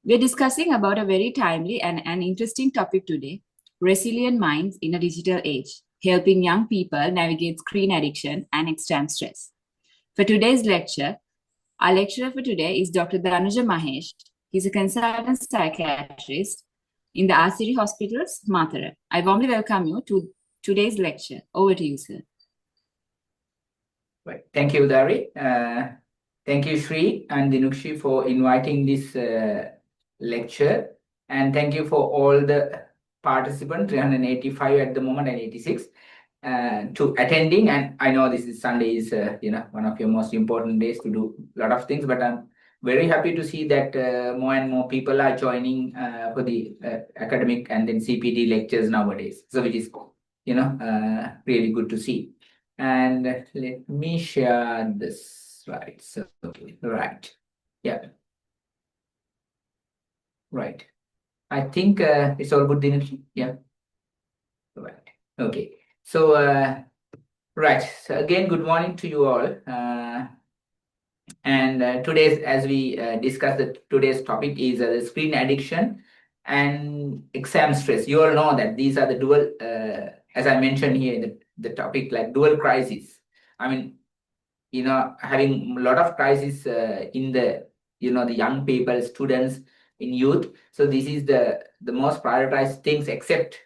We're discussing about a very timely and an interesting topic today, resilient minds in a digital age, helping young people navigate screen addiction and extreme stress. For today's lecture, our lecturer for today is Dr. Danuja Mahesh. He's a consultant psychiatrist in the Asiri Hospitals, Mathura. I warmly welcome you to today's lecture. Over to you, sir. Right. Thank you, Dari. Thank you, Sri and Dinukshi, for inviting this lecture. And thank you for all the participants, 385 at the moment and 86, to attending. And I know this is Sunday is one of your most important days to do a lot of things, but I'm very happy to see that more and more people are joining for the academic and then CPD lectures nowadays. So which is really good to see. And let me share this slide. So, right. Yeah. Right. I think it's all good, Dinesh. Yeah. Right. Okay. So, right. So again, good morning to you all. And today's, as we discussed, today's topic is the screen addiction and exam stress. You all know that these are the dual, as I mentioned here in the topic, like dual crisis. I mean, having a lot of crisis in the young people, students, in youth. So this is the most prioritized things except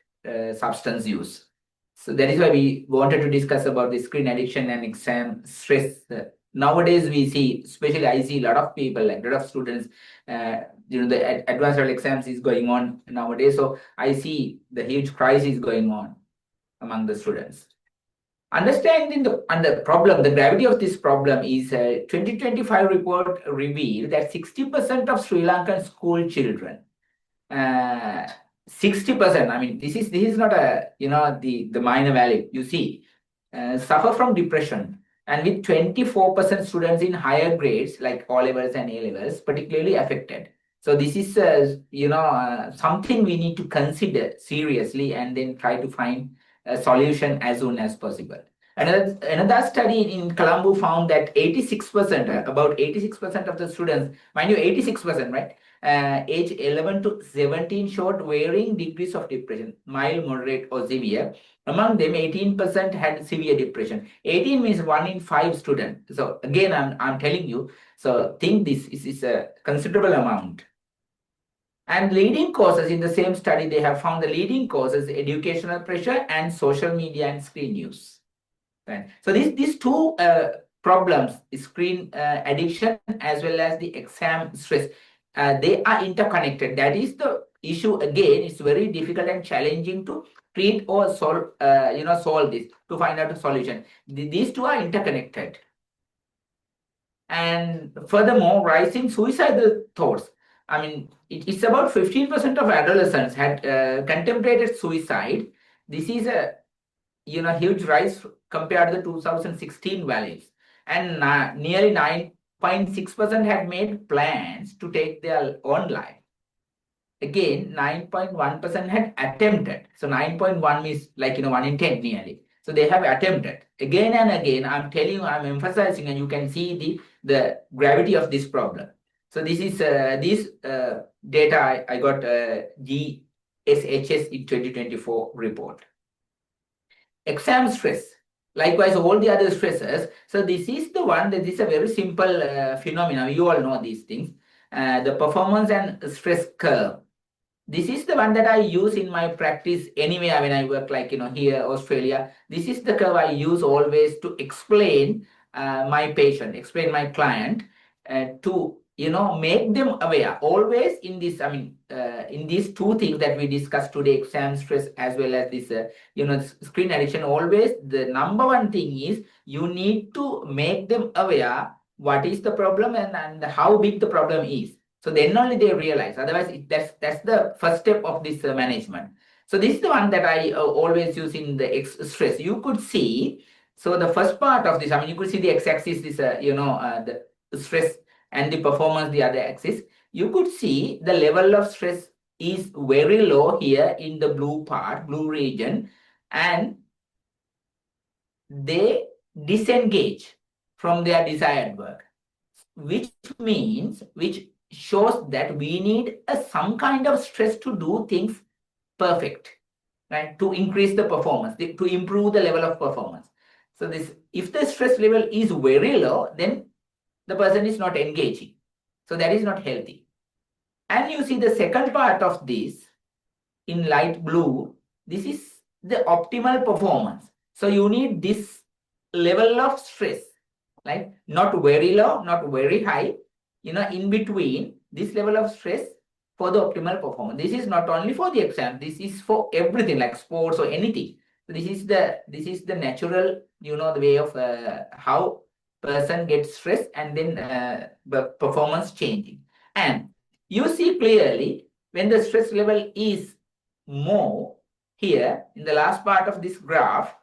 substance use. So that is why we wanted to discuss about the screen addiction and exam stress. Nowadays we see, especially I see a lot of people, like a lot of students, the advanced level exams is going on nowadays. So I see the huge crisis going on among the students. Understanding the problem, the gravity of this problem is a 2025 report revealed that 60% of Sri Lankan school children, 60%, I mean, this is not the minor value, you see, suffer from depression. And with 24% students in higher grades like O levels and A levels, particularly affected. So this is, something we need to consider seriously and then try to find a solution as soon as possible. Another study in Colombo found that 86%, about 86% of the students, mind you, 86%, right? Age 11 to 17 showed varying degrees of depression, mild, moderate, or severe. Among them, 18% had severe depression. 18 means 1 in 5 students. So again, I'm telling you, so think this is a considerable amount. And leading causes in the same study, they have found the leading causes educational pressure and social media and screen use. Right. So these two problems, screen addiction as well as the exam stress, they are interconnected. That is the issue. Again, it's very difficult and challenging to treat or solve this, to find out a solution. These two are interconnected. And furthermore, rising suicidal thoughts. I mean, it's about 15% of adolescents had contemplated suicide. This is a huge rise compared to the 2016 values. And nearly 9.6% had made plans to take their own life. Again, 9.1% had attempted. So 9.1 means 1 in 10 nearly. So they have attempted. Again and again, I'm telling you, I'm emphasizing, and you can see the gravity of this problem. So this is this data I got GSHS in 2024 report. Exam stress, likewise all the other stresses. So this is the one that is a very simple phenomenon. You all know these things. The performance and stress curve. This is the one that I use in my practice anywhere when I work, like here, Australia. This is the curve I use always to explain my patient, explain my client, to make them aware always in this. I mean, in these two things that we discussed today, exam stress as well as this screen addiction. Always the number one thing is you need to make them aware what is the problem and how big the problem is. So then only they realize. Otherwise, that's the first step of this management. So this is the one that I always use in the stress. You could see. So the first part of this, I mean, you could see the x-axis, this the stress, and the performance, the other axis. You could see the level of stress is very low here in the blue part, blue region, and they disengage from their desired work, which shows that we need some kind of stress to do things perfect, right? To increase the performance, to improve the level of performance. So this, if the stress level is very low, then the person is not engaging. So that is not healthy. And you see the second part of this in light blue, this is the optimal performance. So you need this level of stress, like not very low, not very high, in between this level of stress for the optimal performance. This is not only for the exam, this is for everything like sports or anything. So this is the natural, the way of how person gets stressed and then the performance changing. And you see clearly when the stress level is more here in the last part of this graph,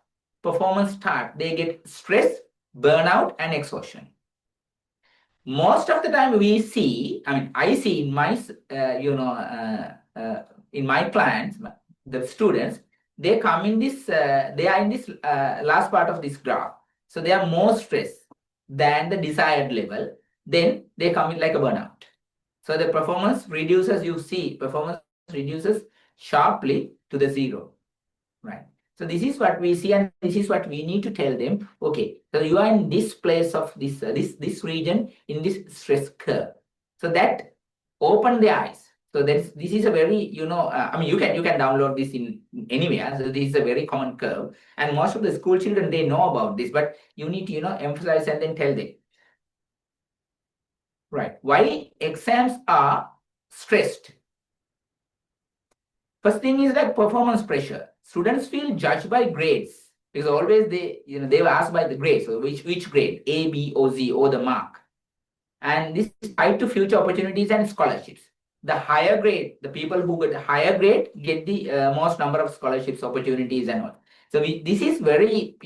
performance start, they get stress, burnout, and exhaustion. Most of the time we see, I see in my, in my clients, the students, they come in this, they are in this last part of this graph. So they are more stressed than the desired level. Then they come in like a burnout. So the performance reduces, you see, performance reduces sharply to the zero, right? So this is what we see, and this is what we need to tell them. Okay, so you are in this place of this this region in this stress curve. So that open the eyes. So this is a very, you can download this in anywhere. So this is a very common curve, and most of the school children, they know about this, but you need to emphasize and then tell them. Right. Why exams are stressed? First thing is like performance pressure. Students feel judged by grades because always they were asked by the grades. So which grade? A, B, or Z, or the mark. And this is tied to future opportunities and scholarships. The higher grade, the people who get a higher grade get the most number of scholarships, opportunities, and all. So this is very,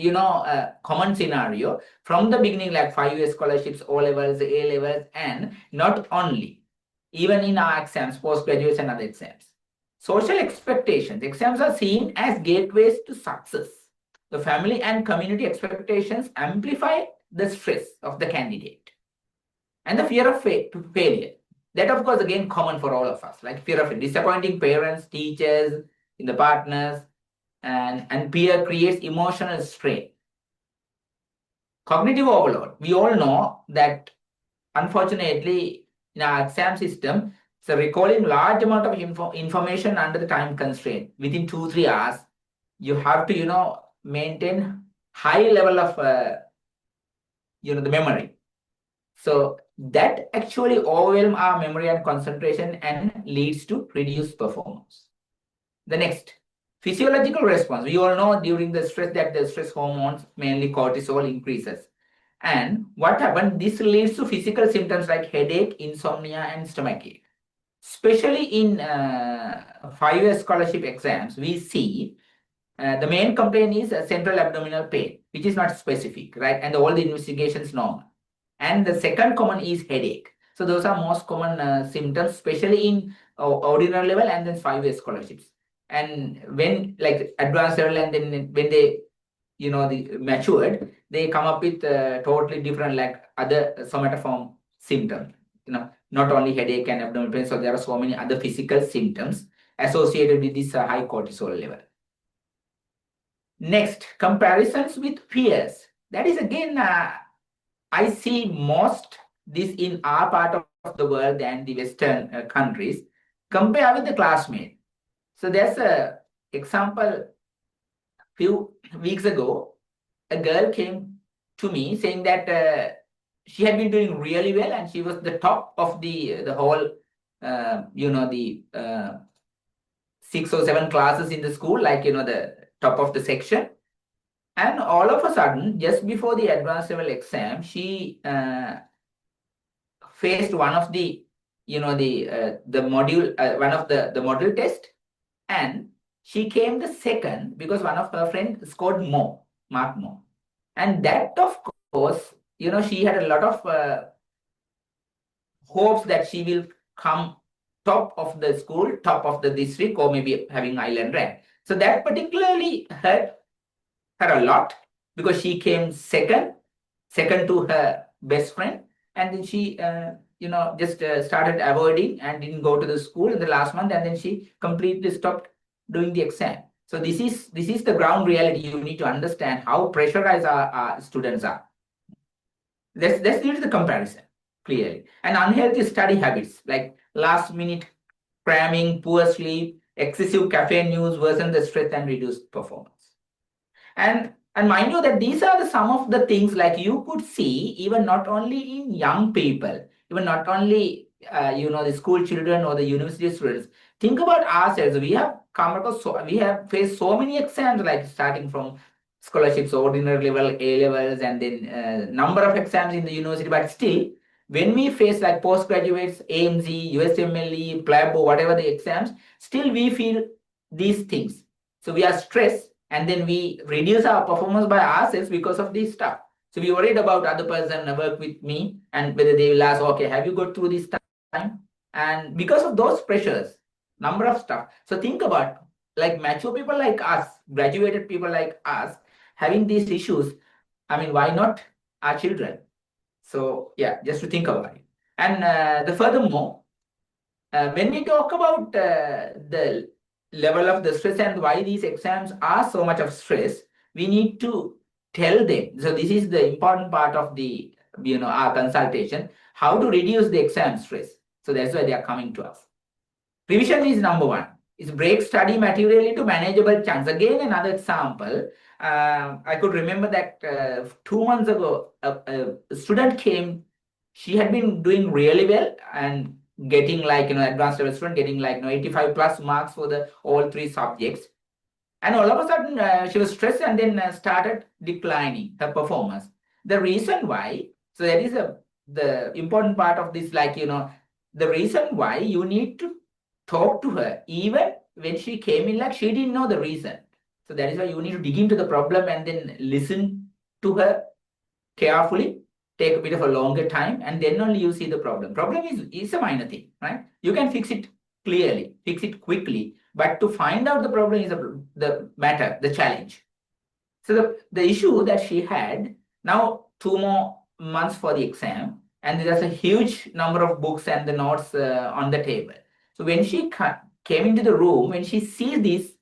common scenario from the beginning, like 5-year scholarships, O levels, A levels, and not only, even in our exams, postgraduates and other exams. Social expectations. Exams are seen as gateways to success. The family and community expectations amplify the stress of the candidate. And the fear of failure. That, of course, again, common for all of us, like fear of disappointing parents, teachers, in the partners, and peer creates emotional strain. Cognitive overload. We all know that, unfortunately, in our exam system, so recalling large amount of information under the time constraint within 2-3 hours, you have to, maintain high level of, the memory. So that actually overwhelm our memory and concentration and leads to reduced performance. The next, physiological response. We all know during the stress that the stress hormones, mainly cortisol, increases. And what happens? This leads to physical symptoms like headache, insomnia, and stomachache. Especially in 5-year scholarship exams, we see the main complaint is central abdominal pain, which is not specific, right? And all the investigations normal. And the second common is headache. So those are most common symptoms, especially in ordinary level and then 5-year scholarships. And when like advanced level and then when they, the matured, they come up with totally different like other somatoform symptoms. Not only headache and abdominal pain. So there are so many other physical symptoms associated with this high cortisol level. Next, comparisons with peers. That is again, I see most this in our part of the world and the Western countries. Compare with the classmate. So there's a example. Few weeks ago, a girl came to me saying that she had been doing really well and she was the top of the whole, the 6 or 7 classes in the school, like the top of the section. And all of a sudden, just before the advanced level exam, she faced one of the, the module, one of the module test, and she came the second because one of her friends scored more, marked more. And that, of course, she had a lot of hopes that she will come top of the school, top of the district, or maybe having island rank. So that particularly hurt her a lot because she came second to her best friend, and then she, just started avoiding and didn't go to the school in the last month, and then she completely stopped doing the exam. So this is the ground reality. You need to understand how pressurized our students are. Let's do the comparison clearly. And unhealthy study habits like last minute cramming, poor sleep, excessive caffeine use worsen the stress and reduce performance. And mind you that these are some of the things like you could see even not only in young people, even not only the school children or the university students. Think about ourselves. We have come across, we have faced so many exams, like starting from scholarships, ordinary level, A levels, and then number of exams in the university. But still, when we face like postgraduates, AMZ, USMLE, PLABO, whatever the exams, still we feel these things. So we are stressed, and then we reduce our performance by ourselves because of this stuff. So we worried about other person work with me and whether they will ask, okay, have you got through this time? And because of those pressures, number of stuff. So think about like mature people like us, graduated people like us, having these issues. I mean, why not our children? So yeah, just to think about it. And the furthermore, when we talk about the level of the stress and why these exams are so much of stress, we need to tell them. So this is the important part of the our consultation, how to reduce the exam stress. So that's why they are coming to us. Revision is number one. Is break study material into manageable chunks. Again, another example. I could remember that 2 months ago, a student came. She had been doing really well and getting like advanced level student getting like 85 plus marks for the all three subjects. And all of a sudden, she was stressed and then started declining her performance. The reason why, so that is the important part of this, like the reason why you need to talk to her, even when she came in, like she didn't know the reason. So that is why you need to dig into the problem and then listen to her carefully, take a bit of a longer time, and then only you see the problem. Problem is a minor thing, right? You can fix it clearly, fix it quickly, but to find out the problem is the matter, the challenge. So the issue that she had, now 2 more months for the exam, and there's a huge number of books and the notes on the table. So when she came into the room, when she sees this,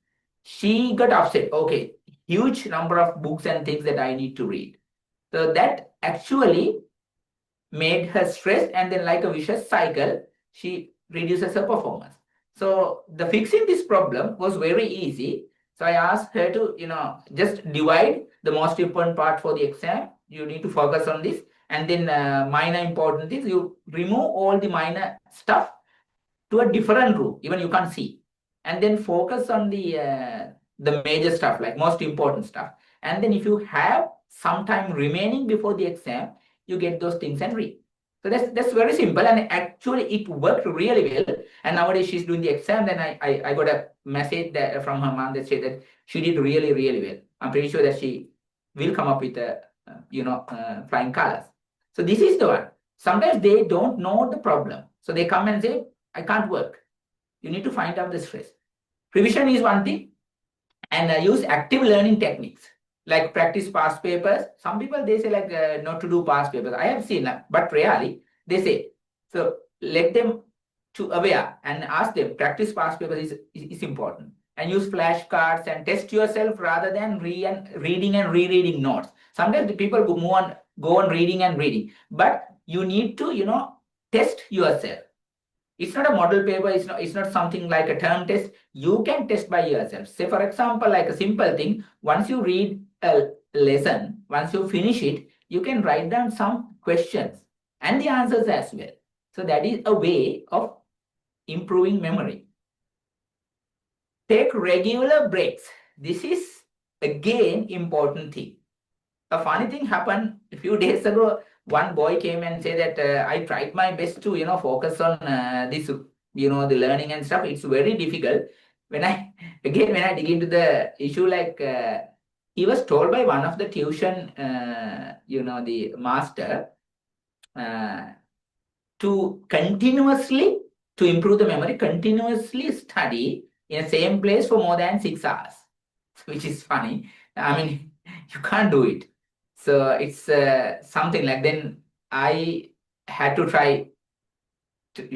she got upset. Okay, huge number of books and things that I need to read. So that actually made her stressed, and then like a vicious cycle, she reduces her performance. So the fixing this problem was very easy. So I asked her to, just divide the most important part for the exam. You need to focus on this. And then minor important things, you remove all the minor stuff to a different room, even you can't see. And then focus on the major stuff, like most important stuff. And then if you have some time remaining before the exam, you get those things and read. So that's very simple, and actually it worked really well. And nowadays she's doing the exam. Then I got a message from her mom that said that she did really, really well. I'm pretty sure that she will come up with flying colors. So this is the one. Sometimes they don't know the problem, so they come and say, I can't work. You need to find out the stress. Revision is one thing, and use active learning techniques like practice past papers. Some people they say like not to do past papers. I have seen that, but rarely they say. So let them to aware and ask them. Practice past papers is important, and use flashcards and test yourself rather than reading and rereading notes. Sometimes the people go on reading and reading, but you need to test yourself. It's not a model paper. It's not something like a term test. You can test by yourself. Say, for example, like a simple thing, once you read a lesson, once you finish it, you can write down some questions and the answers as well. So that is a way of improving memory. Take regular breaks. This is again important thing. A funny thing happened a few days ago. One boy came and said that I tried my best to focus on this the learning and stuff. It's very difficult. When I dig into the issue, like he was told by one of the tuition the master to continuously, to improve the memory, continuously study in the same place for more than 6 hours, which is funny. I mean, you can't do it. So it's something like, then I had to try like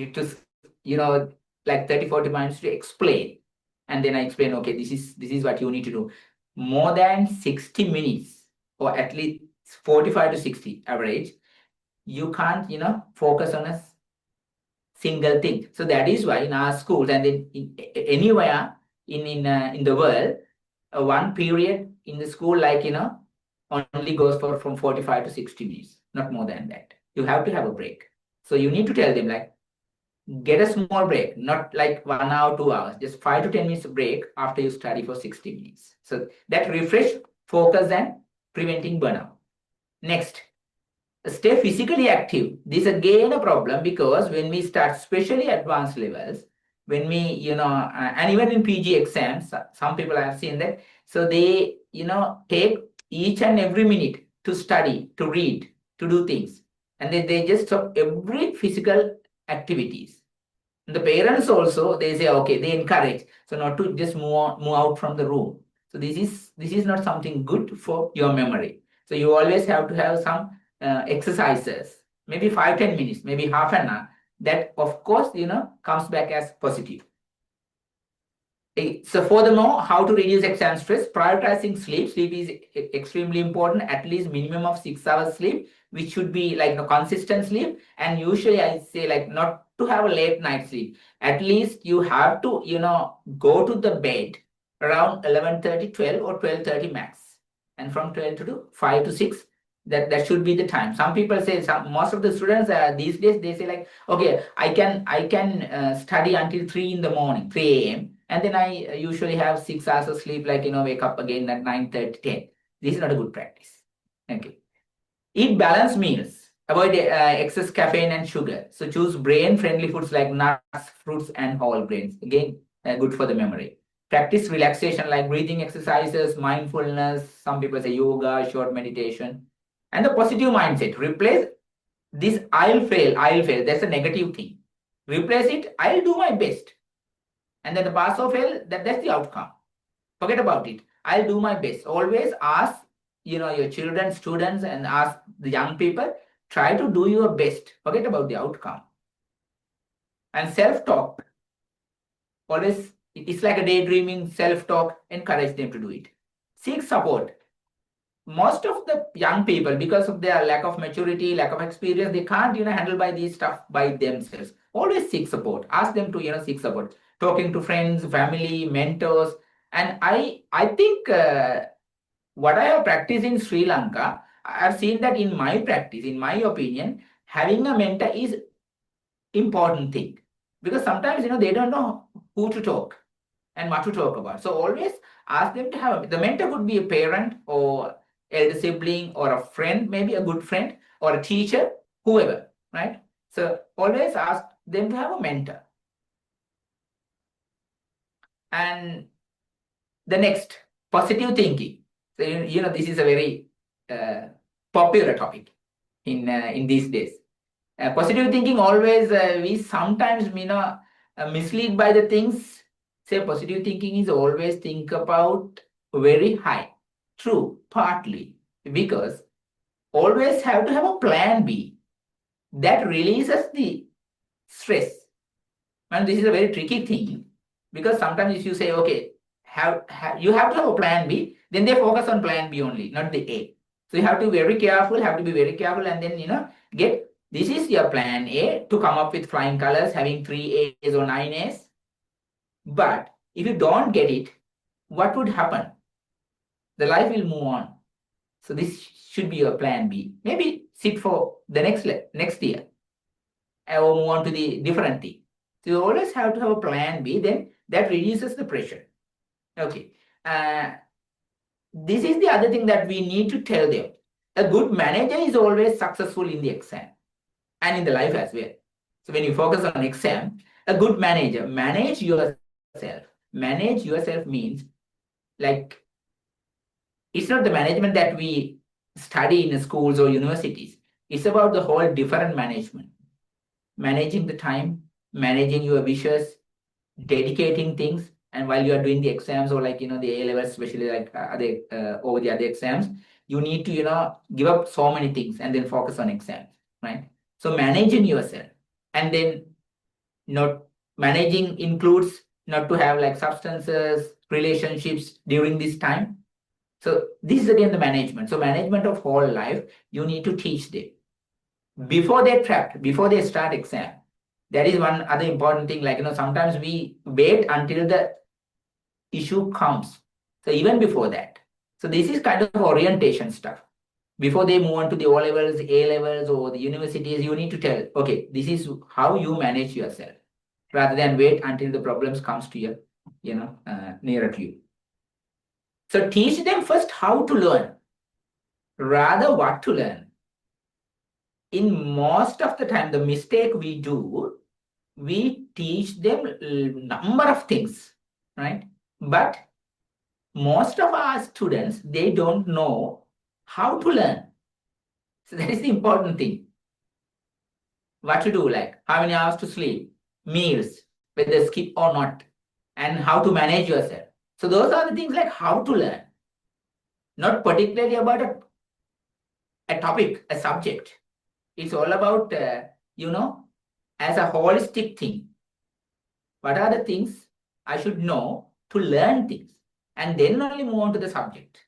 30-40 minutes to explain. And then I explain, okay, this is what you need to do. More than 60 minutes, or at least 45 to 60 average, you can't, focus on a single thing. So that is why in our schools and anywhere in the world, one period in the school, like, only goes for from 45 to 60 minutes, not more than that. You have to have a break. So you need to tell them, like, get a small break, not like 1 hour, 2 hours, just 5 to 10 minutes break after you study for 60 minutes. So that refresh, focus, and preventing burnout. Next, stay physically active. This is again a problem, because when we start, especially advanced levels, when we, and even in PG exams, some people I have seen that, so they, take each and every minute to study, to read, to do things. And then they just stop every physical activities. The parents also, they say, okay, they encourage, so not to just move out from the room. So this is not something good for your memory. So you always have to have some exercises, maybe 5-10 minutes, maybe half an hour. That, of course, comes back as positive. So furthermore, how to reduce exam stress? Prioritizing sleep. Sleep is extremely important. At least minimum of 6 hours sleep, which should be like consistent sleep. And usually I say, like, not to have a late night sleep. At least you have to, go to the bed around 11:30, 12, or 12:30 max. And from 12 to 5 to 6, that should be the time. Some people say, most of the students these days, they say, like, okay, I can study until 3 in the morning, 3 a.m. And then I usually have 6 hours of sleep, like, wake up again at 9:30, 10. This is not a good practice. Okay. Eat balanced meals. Avoid excess caffeine and sugar. So choose brain-friendly foods like nuts, fruits, and whole grains. Again, good for the memory. Practice relaxation like breathing exercises, mindfulness. Some people say yoga, short meditation. And the positive mindset. Replace this I'll fail. That's a negative thing. Replace it, I'll do my best. And then the pass or fail, that's the outcome. Forget about it. I'll do my best. Always ask, your children, students, and ask the young people, try to do your best. Forget about the outcome. And self-talk. Always, it's like a daydreaming, self-talk. Encourage them to do it. Seek support. Most of the young people, because of their lack of maturity, lack of experience, they can't, handle by these stuff by themselves. Always seek support. Ask them to, seek support. Talking to friends, family, mentors. And I think what I have practiced in Sri Lanka, I have seen that in my practice, in my opinion, having a mentor is important thing. Because sometimes, they don't know who to talk and what to talk about. So always ask them to have the mentor could be a parent or elder sibling or a friend, maybe a good friend or a teacher, whoever, right? So always ask them to have a mentor. And the next, positive thinking. So, this is a very popular topic in these days. Positive thinking always, we sometimes, mislead by the things. Say positive thinking is always think about very high. True, partly, because always have to have a plan B that releases the stress. And this is a very tricky thing, because sometimes if you say, okay, you have to have a plan B, then they focus on plan B only, not the A. So you have to be very careful, and then, get, this is your plan A to come up with flying colors, having 3 A's or 9 A's. But if you don't get it, what would happen? The life will move on. So this should be your plan B. Maybe sit for the next year or move on to the different thing. So you always have to have a plan B, then that reduces the pressure. Okay. This is the other thing that we need to tell them. A good manager is always successful in the exam and in the life as well. So when you focus on exam, a good manager, manage yourself. Manage yourself means, like, it's not the management that we study in schools or universities. It's about the whole different management. Managing the time, managing your wishes, dedicating things. And while you are doing the exams or the A levels, especially over the other exams, you need to, give up so many things and then focus on exams, right? So managing yourself. And then Not managing includes not to have like substances, relationships during this time. So this is again the management. So management of whole life, you need to teach them before they're trapped, before they start exam. That is one other important thing. Like, sometimes we wait until the issue comes. So even before that. So this is kind of orientation stuff. Before they move on to the O levels, A levels, or the universities, you need to tell, okay, this is how you manage yourself, rather than wait until the problems comes to you, nearer to you. So teach them first how to learn, rather what to learn. In most of the time, the mistake we do, we teach them number of things, right? But most of our students, they don't know how to learn. So that is the important thing. What to do, like how many hours to sleep, meals, whether skip or not, and how to manage yourself. So those are the things like how to learn, not particularly about a topic, a subject. It's all about, as a holistic thing. What are the things I should know to learn things, and then only move on to the subject.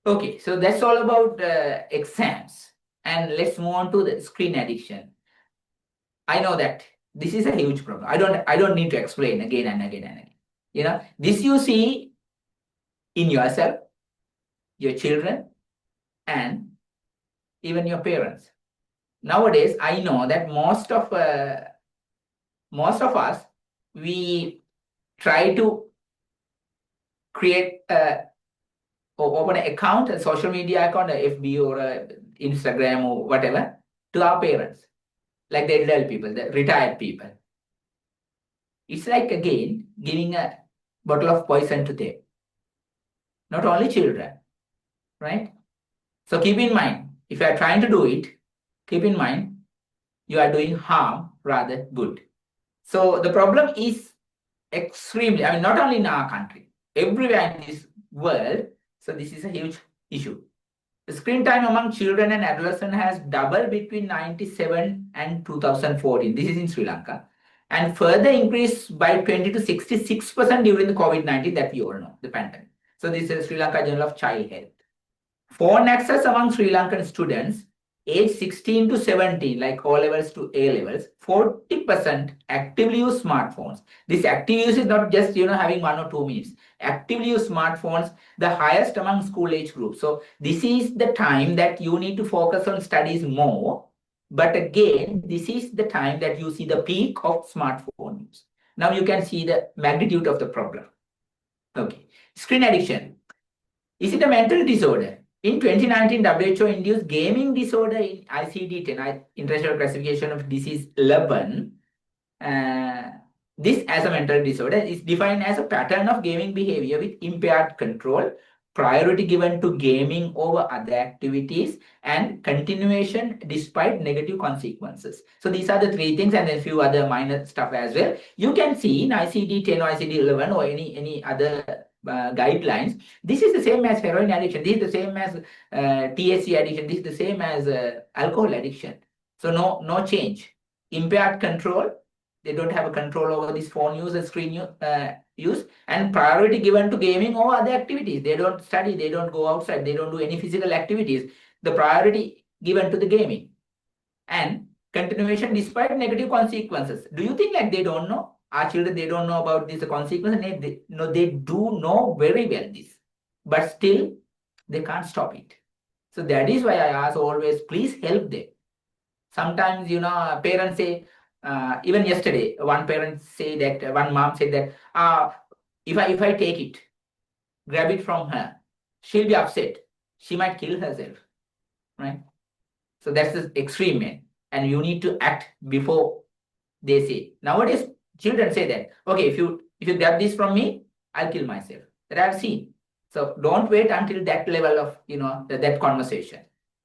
Okay, so that's all about exams. And let's move on to the screen addiction. I know that this is a huge problem. I don't need to explain again and again and again. This you see in yourself, your children, and even your parents. Nowadays, I know that most of us, we try to create or open an account, a social media account, a FB or a Instagram or whatever, to our parents, like the elderly people, the retired people. It's like, again, giving a bottle of poison to them. Not only children, right? So keep in mind, if you are trying to do it, keep in mind, you are doing harm rather good. So the problem is extremely, not only in our country, everywhere in this world. So this is a huge issue. The screen time among children and adolescents has doubled between 1997 and 2014. This is in Sri Lanka. And further increased by 20 to 66% during the COVID-19 that we all know, the pandemic. So this is Sri Lanka Journal of Child Health. Phone access among Sri Lankan students age 16 to 17, like O levels to A levels, 40% actively use smartphones. This active use is not just having 1 or 2 minutes. Actively use smartphones, the highest among school age groups. So this is the time that you need to focus on studies more. But again, this is the time that you see the peak of smartphone use. Now you can see the magnitude of the problem. Okay, screen addiction. Is it a mental disorder? In 2019, WHO induced gaming disorder in ICD-10, International Classification of Disease 11. This as a mental disorder is defined as a pattern of gaming behavior with impaired control, priority given to gaming over other activities, and continuation despite negative consequences. So these are the 3 things, and a few other minor stuff as well. You can see in ICD-10 or ICD-11 or any other guidelines, this is the same as heroin addiction, this is the same as THC addiction, this is the same as alcohol addiction. So no change. Impaired control, they don't have a control over this phone use and screen use, and priority given to gaming or other activities. They don't study, they don't go outside, they don't do any physical activities. The priority given to the gaming, and continuation despite negative consequences. Do you think like they don't know? Our children, they don't know about this consequence. They do know very well this, but still they can't stop it. So that is why I ask always, please help them. Sometimes, parents say, even yesterday, one parent say that, one mom said that, if I take it, grab it from her, she'll be upset. She might kill herself, right? So that's the extreme, man. And you need to act before they say. Nowadays, children say that, okay, if you grab this from me, I'll kill myself. That I've seen. So don't wait until that level of that conversation.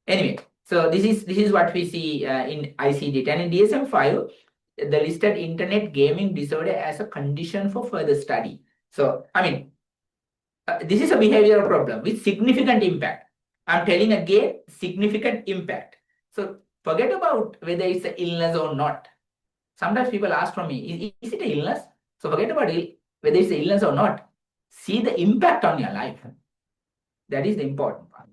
Anyway, so this is what we see in ICD-10 and DSM-5. The listed internet gaming disorder as a condition for further study. So this is a behavioral problem with significant impact. I'm telling again, significant impact. So forget about whether it's an illness or not. sometimes people ask from me, is it an illness? So forget about whether it's an illness or not. See the impact on your life. That is the important part.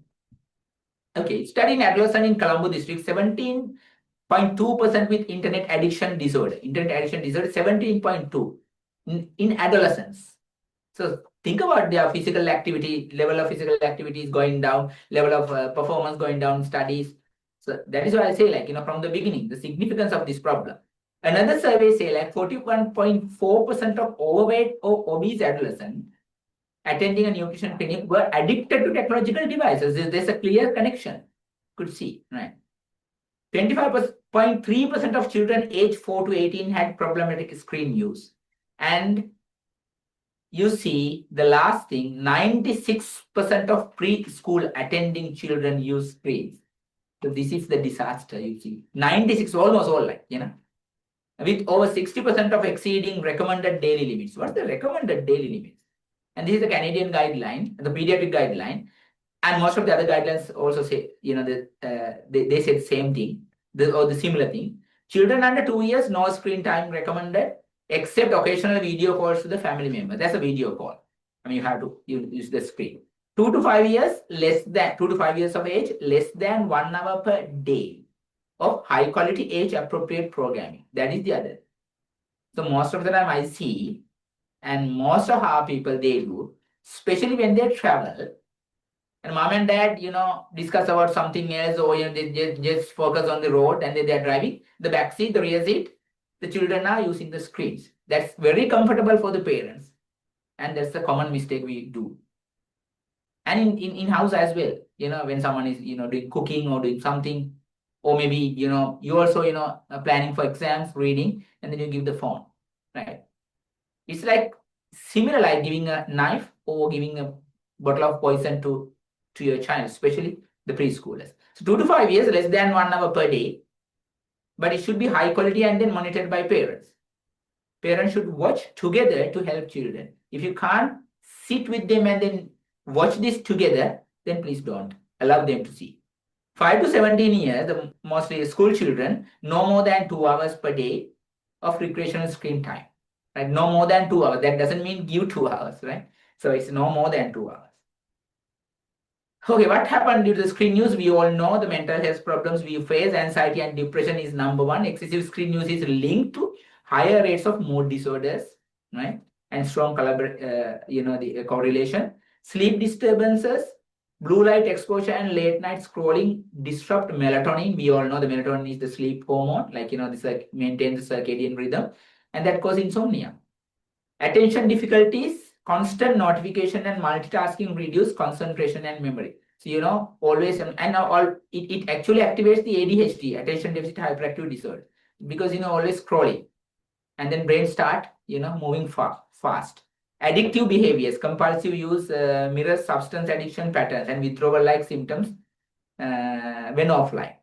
Okay, study in adolescent in Colombo district, 17.2% with internet addiction disorder. Internet addiction disorder, 17.2 in adolescents. So think about their physical activity, level of physical activity is going down, level of performance going down, studies. So that is why I say, like, from the beginning, the significance of this problem. Another survey say like 41.4% of overweight or obese adolescents attending a nutrition clinic were addicted to technological devices. There's a clear connection. Could see, right? 25.3% of children aged 4 to 18 had problematic screen use. And you see the last thing, 96% of preschool attending children use screens. So this is the disaster, you see. 96, almost all, like, with over 60% of exceeding recommended daily limits. What's the recommended daily limits? And this is the Canadian guideline, the pediatric guideline. And most of the other guidelines also say, they say the same thing, or the similar thing. Children under 2 years, no screen time recommended, except occasional video calls to the family member. That's a video call. I mean, you have to use the screen. 2 to 5 years, 2 to 5 years of age, less than 1 hour per day of high quality age appropriate programming. That is the other. So most of the time I see, and most of our people, they do, especially when they travel, and mom and dad, discuss about something else, or they just focus on the road, and they are driving the back seat, the rear seat, the children are using the screens. That's very comfortable for the parents, and that's the common mistake we do. And in house as well, when someone is doing cooking or doing something, or maybe you also planning for exams, reading, and then you give the phone, right? It's like similar like giving a knife or giving a bottle of poison to your child, especially the preschoolers. So 2 to 5 years, less than 1 hour per day, but it should be high quality and then monitored by parents. Parents should watch together to help children. If you can't sit with them and then watch this together, then please don't allow them to see. 5 to 17 years, mostly school children, no more than 2 hours per day of recreational screen time. Right? No more than 2 hours. That doesn't mean give 2 hours, right? So it's no more than 2 hours. Okay, what happened due to the screen use? We all know the mental health problems we face. Anxiety and depression is number one. Excessive screen use is linked to higher rates of mood disorders, right? And strong the correlation. Sleep disturbances, blue light exposure, and late night scrolling disrupt melatonin. We all know the melatonin is the sleep hormone, this maintains the circadian rhythm, and that causes insomnia. Attention difficulties, constant notification and multitasking reduce concentration and memory. So, always, and it actually activates the ADHD, attention deficit hyperactive disorder, because, always scrolling, and then brain start, moving fast. Addictive behaviors, compulsive use mirrors substance addiction patterns and withdrawal-like symptoms when offline.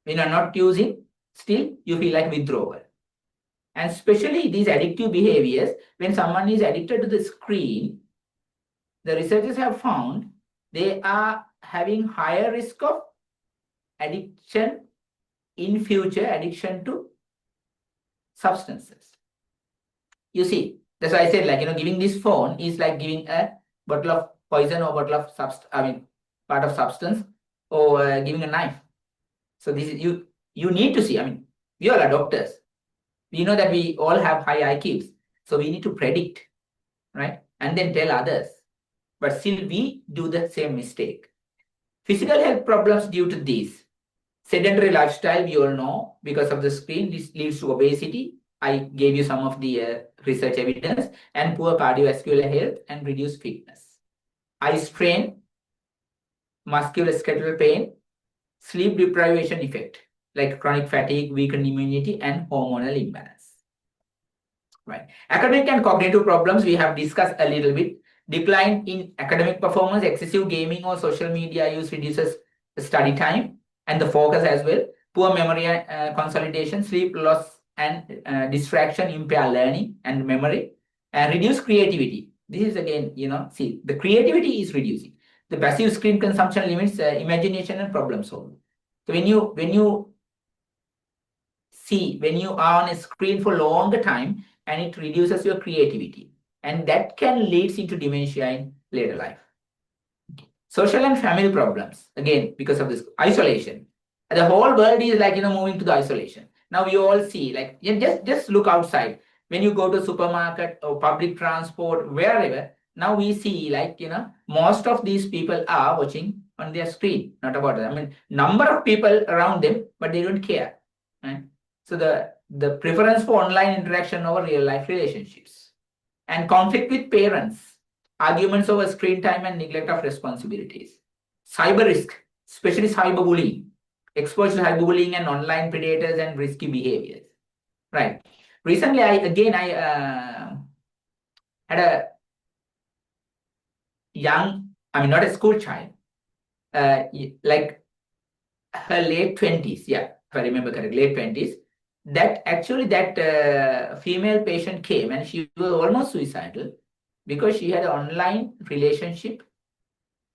When you're not using, still you feel like withdrawal. And especially these addictive behaviors, when someone is addicted to the screen, the researchers have found they are having higher risk of addiction in future, addiction to substances. You see, that's why I said, giving this phone is like giving a bottle of poison or bottle of part of substance, or giving a knife. So this is you need to see. We all are doctors. We know that we all have high IQs. So we need to predict, right? And then tell others. But still we do the same mistake. Physical health problems due to this. Sedentary lifestyle, we all know, because of the screen, this leads to obesity. I gave you some of the research evidence, and poor cardiovascular health and reduced fitness. Eye strain, musculoskeletal pain, sleep deprivation effect, like chronic fatigue, weakened immunity, and hormonal imbalance. Right. Academic and cognitive problems we have discussed a little bit. Decline in academic performance, excessive gaming or social media use reduces study time and the focus as well. Poor memory consolidation, sleep loss, and distraction impair learning and memory, and reduce creativity. This is again, see, the creativity is reducing. The passive screen consumption limits imagination and problem solving. So when you see when you are on a screen for longer time, and it reduces your creativity. And that can lead into dementia in later life. Social and family problems, again, because of this isolation. The whole world is like, moving to the isolation. Now you all see, like, just look outside. When you go to supermarket or public transport, wherever, now we see like, most of these people are watching on their screen, not about them. I mean, number of people around them, but they don't care. Right? So the preference for online interaction over real life relationships, and conflict with parents, arguments over screen time and neglect of responsibilities. Cyber risk, especially cyberbullying, exposure to cyberbullying and online predators and risky behaviors. Right. Recently, I had a young, not a school child, like her late 20s, yeah, if I remember correctly, late 20s, that actually that female patient came and she was almost suicidal because she had an online relationship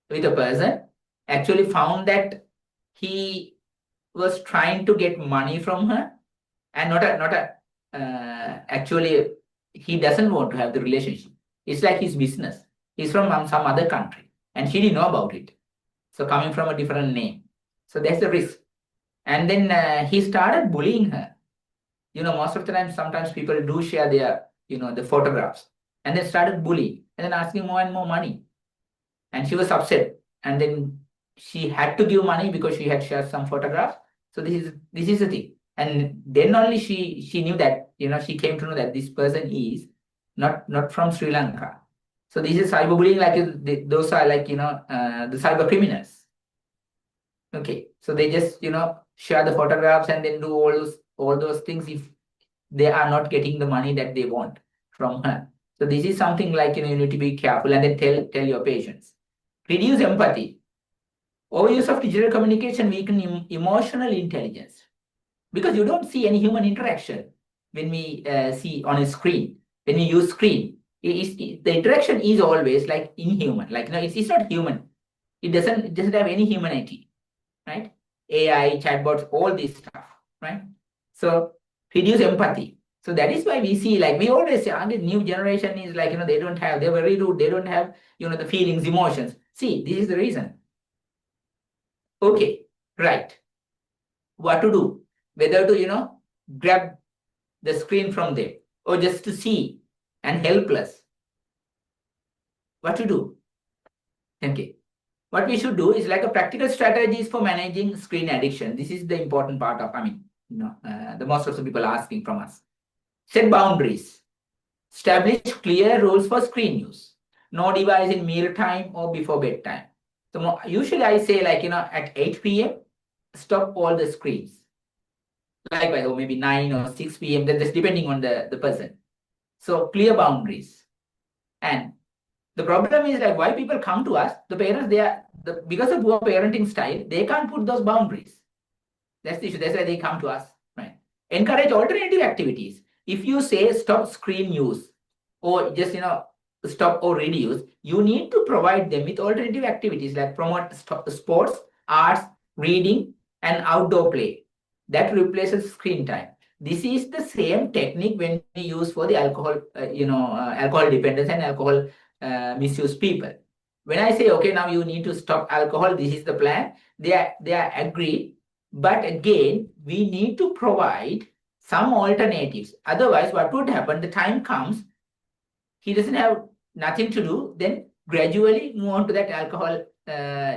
with a person, actually found that he was trying to get money from her, and actually he doesn't want to have the relationship. It's like his business. He's from some other country and she didn't know about it. So coming from a different name. So that's the risk. And then he started bullying her. Most of the time, sometimes people do share their, the photographs, and they started bullying and then asking more and more money. And she was upset. And then she had to give money because she had shared some photographs. So this is the thing. And then only she knew that, she came to know that this person is not from Sri Lanka. So this is cyberbullying, like those are like, the cyber criminals. Okay. So they just, share the photographs and then do all those things if they are not getting the money that they want from her. So this is something like, you need to be careful and then tell your patients. Reduce empathy. Overuse of digital communication weaken emotional intelligence, because you don't see any human interaction when we see on a screen. When we use screen, the interaction is always like inhuman. Like, it's not human. It doesn't have any humanity, right? AI, chatbots, all this stuff, right? So reduce empathy. So that is why we see, like we always say, the new generation is like, they're very rude. They don't have, the feelings, emotions. See, this is the reason. Okay, right. What to do? Whether to, grab the screen from there or just to see and helpless. What to do? Okay. What we should do is like a practical strategies for managing screen addiction. This is the important part of, the most of the people asking from us. Set boundaries. Establish clear rules for screen use. No device in meal time or before bedtime. So usually I say like, at 8 p.m., stop all the screens. Likewise, or maybe 9 or 6 p.m., that's depending on the person. So clear boundaries. And the problem is like why people come to us, the parents, because of poor parenting style, they can't put those boundaries. That's the issue. That's why they come to us. Right? Encourage alternative activities. If you say stop screen use or just, stop or reduce, you need to provide them with alternative activities like promote sports, arts, reading, and outdoor play. That replaces screen time. This is the same technique when we use for the alcohol, alcohol dependence and alcohol misuse people. When I say, okay, now you need to stop alcohol, this is the plan, they are agreed. But again, we need to provide some alternatives. Otherwise, what would happen? The time comes, he doesn't have nothing to do, then gradually move on to that alcohol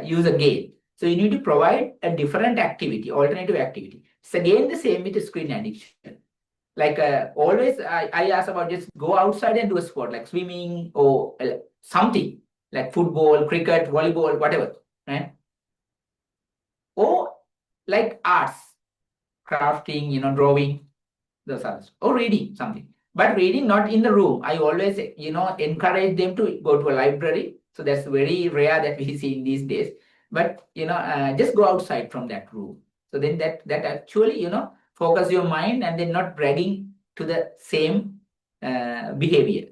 use again. So you need to provide a different activity, alternative activity. It's again the same with the screen addiction. Like always, I ask about just go outside and do a sport like swimming or something like football, cricket, volleyball, whatever, right? Or like arts, crafting, drawing, those others, or reading something. But reading not in the room. I always, encourage them to go to a library. So that's very rare that we see in these days. But, just go outside from that room. So then that actually, focus your mind and then not dragging to the same behavior.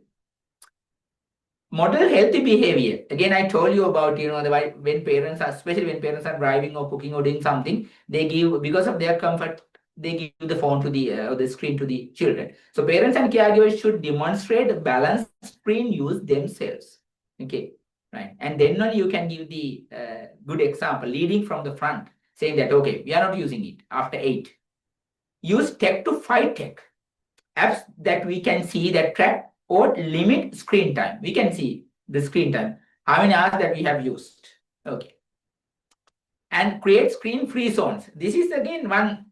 Model healthy behavior. Again, I told you about, when parents are, especially when parents are driving or cooking or doing something, they give, because of their comfort, they give the phone to the screen to the children. So parents and caregivers should demonstrate balanced screen use themselves. Okay, right. And then only you can give the good example, leading from the front, saying that, okay, we are not using it after 8. Use tech to fight tech. Apps that we can see that track or limit screen time. We can see the screen time, how many hours that we have used. Okay. And create screen-free zones. This is again one,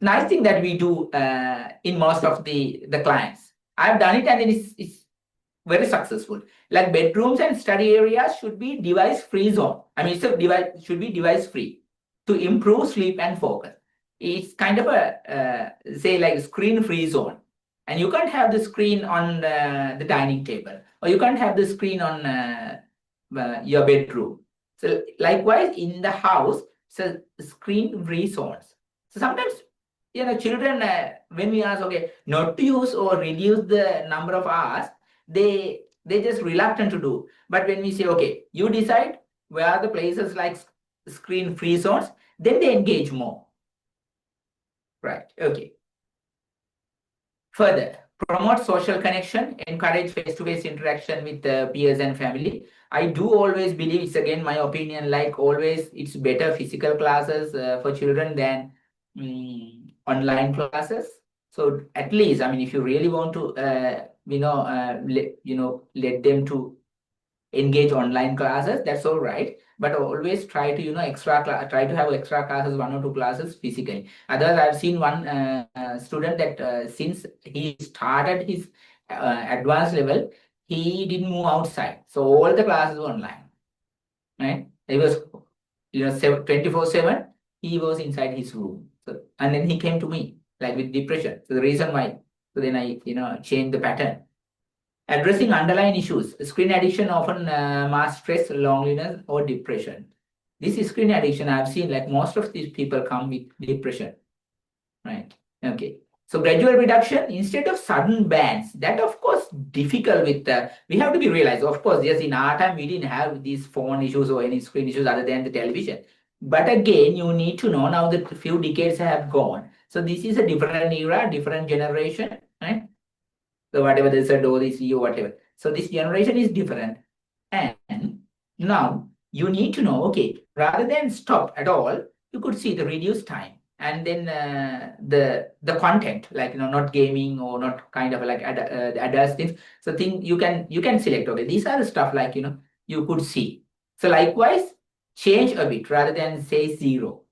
nice thing that we do in most of the clients. I've done it and it's very successful. Like bedrooms and study areas should be device-free zone. I mean, should be device-free to improve sleep and focus. It's kind of a say like screen-free zone, and you can't have the screen on the dining table, or you can't have the screen on your bedroom. So likewise in the house, so screen-free zones. So sometimes, children, when we ask, okay, not to use or reduce the number of hours, they just reluctant to do. But when we say, okay, you decide where are the places like screen-free zones, then they engage more. Right, okay. Further, promote social connection, encourage face-to-face interaction with peers and family. I do always believe, it's again my opinion, like always, it's better physical classes for children than online classes. So at least, I mean, if you really want to, let them to engage online classes, that's all right. But always try to, try to have extra classes, 1 or 2 classes physically. Otherwise, I've seen one student that since he started his advanced level, he didn't move outside. So all the classes were online, right? He was, 24/7, he was inside his room. So, and then he came to me, like with depression. So the reason why, so then I, changed the pattern. Addressing underlying issues. Screen addiction often masks stress, loneliness, or depression. This screen addiction, I've seen like most of these people come with depression, right? Okay. So gradual reduction instead of sudden bans. That of course difficult with we have to be realized. Of course, yes, in our time we didn't have these phone issues or any screen issues other than the television. But again, you need to know now that a few decades have gone. So this is a different era, different generation, right? So whatever they said, ODC or whatever. So this generation is different. And now you need to know, okay, rather than stop at all, you could see the reduced time. And then the content, like, not gaming or not kind of like the adult things. So you can select, okay, these are the stuff like, you could see. So likewise, change a bit rather than say 0.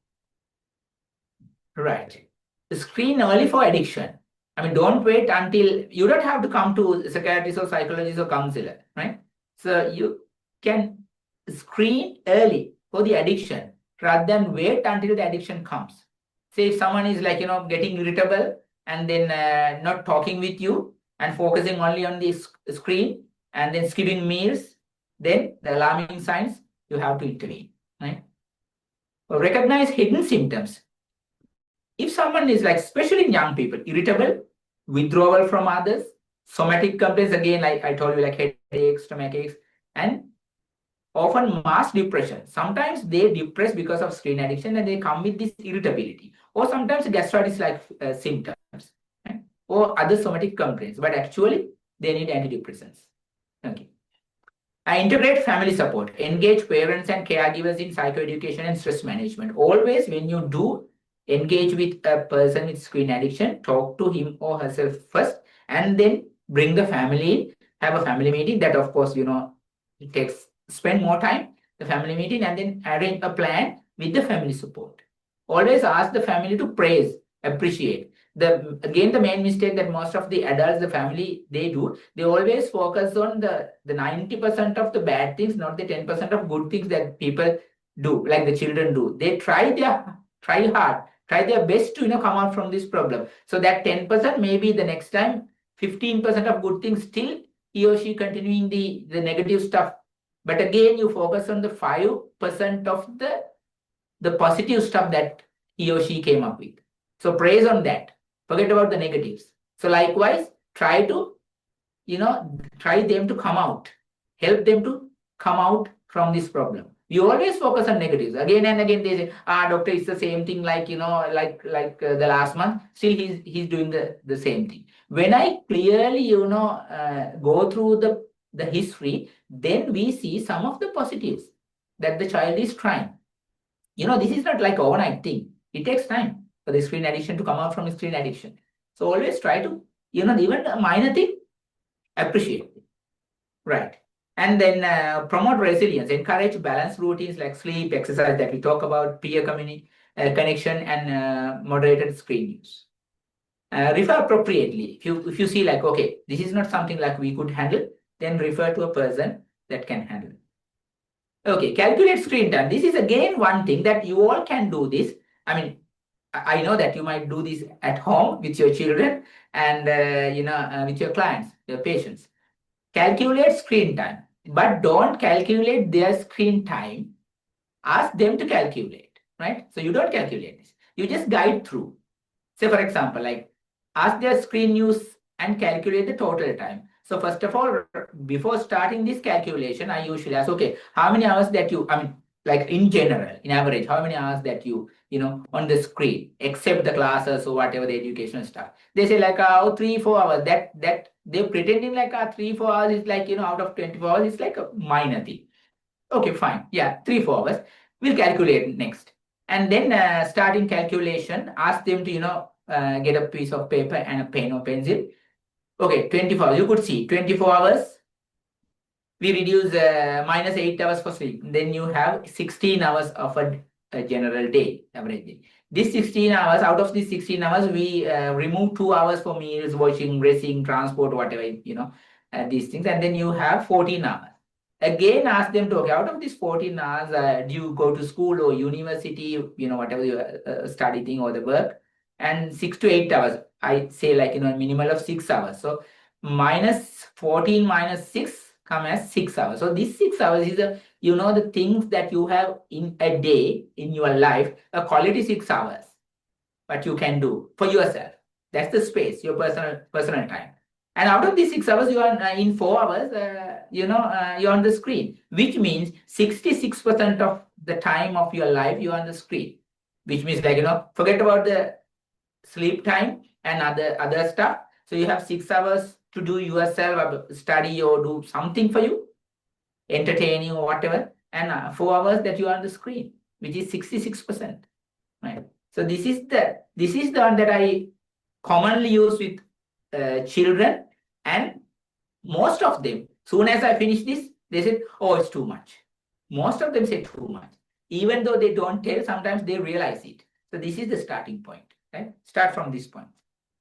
Right. The screen only for addiction. I mean, don't wait until, you don't have to come to a psychiatrist or psychologist or counselor, right? So you can screen early for the addiction rather than wait until the addiction comes. Say if someone is like, getting irritable and then not talking with you and focusing only on the screen and then skipping meals, then the alarming signs, you have to intervene, right? Recognize hidden symptoms. If someone is like, especially in young people, irritable, withdrawal from others, somatic complaints, again, like I told you, like headaches, stomach aches, and often mass depression. Sometimes they depress because of screen addiction and they come with this irritability. Or sometimes gastritis-like symptoms, right? Or other somatic complaints, but actually they need antidepressants. Okay. I integrate family support, engage parents and caregivers in psychoeducation and stress management. Always when you do engage with a person with screen addiction, talk to him or herself first, and then bring the family in, have a family meeting. That of course, it spend more time, the family meeting, and then arrange a plan with the family support. Always ask the family to praise, appreciate. Again, the main mistake that most of the adults, the family, they do, they always focus on the 90% of the bad things, not the 10% of good things that people do, like the children do. They try hard, try their best to come out from this problem. So that 10%, maybe the next time 15% of good things, still he or she continuing the negative stuff. But again, you focus on the 5% of the positive stuff that he or she came up with. So praise on that. Forget about the negatives. So likewise, try to, try them to come out, help them to come out from this problem. We always focus on negatives. Again and again, they say, doctor, it's the same thing like, the last month. Still, he's doing the same thing. When I clearly, go through the history, then we see some of the positives that the child is trying. This is not like overnight thing. It takes time for the screen addiction to come out from screen addiction. So always try to, even a minor thing, appreciate it. Right. And then promote resilience, encourage balanced routines like sleep, exercise that we talk about, peer community, connection, and moderated screen use. Refer appropriately. If you see like, okay, this is not something like we could handle, then refer to a person that can handle it. Okay, calculate screen time. This is again one thing that you all can do this. I mean, I know that you might do this at home with your children and with your clients, your patients. Calculate screen time, but don't calculate their screen time. Ask them to calculate, right? So you don't calculate this. You just guide through. Say, for example, like ask their screen use and calculate the total time. So first of all, before starting this calculation, I usually ask, okay, how many hours that you, like in general, in average, how many hours that you on the screen, except the classes or whatever the educational stuff. They say like, 3-4 hours. That they're pretending like 3-4 hours is like, out of 24 hours, it's like a minor thing. Okay, fine. Yeah, 3-4 hours. We'll calculate next. And then starting calculation, ask them to, get a piece of paper and a pen or pencil. Okay, 24 hours. You could see 24 hours. We reduce minus 8 hours for sleep. Then you have 16 hours of a general day, average day. This 16 hours, out of these 16 hours, we remove 2 hours for meals, washing, dressing, transport, whatever, these things. And then you have 14 hours. Again, ask them to, okay, out of these 14 hours, do you go to school or university, whatever your study thing or the work, and 6 to 8 hours. I say like, a minimal of 6 hours. So minus 14 minus 6 come as 6 hours. So this 6 hours is the things that you have in a day in your life, a quality 6 hours, what you can do for yourself. That's the space, your personal time. And out of these 6 hours, you are in 4 hours, you're on the screen, which means 66% of the time of your life you're on the screen, which means like, forget about the sleep time and other stuff. So you have 6 hours to do yourself, study or do something for you, entertaining or whatever, and 4 hours that you are on the screen, which is 66%. Right. So this is the one that I commonly use with children, and most of them, soon as I finish this, they said, oh, it's too much. Most of them say too much. Even though they don't tell, sometimes they realize it. So this is the starting point. Right? Start from this point.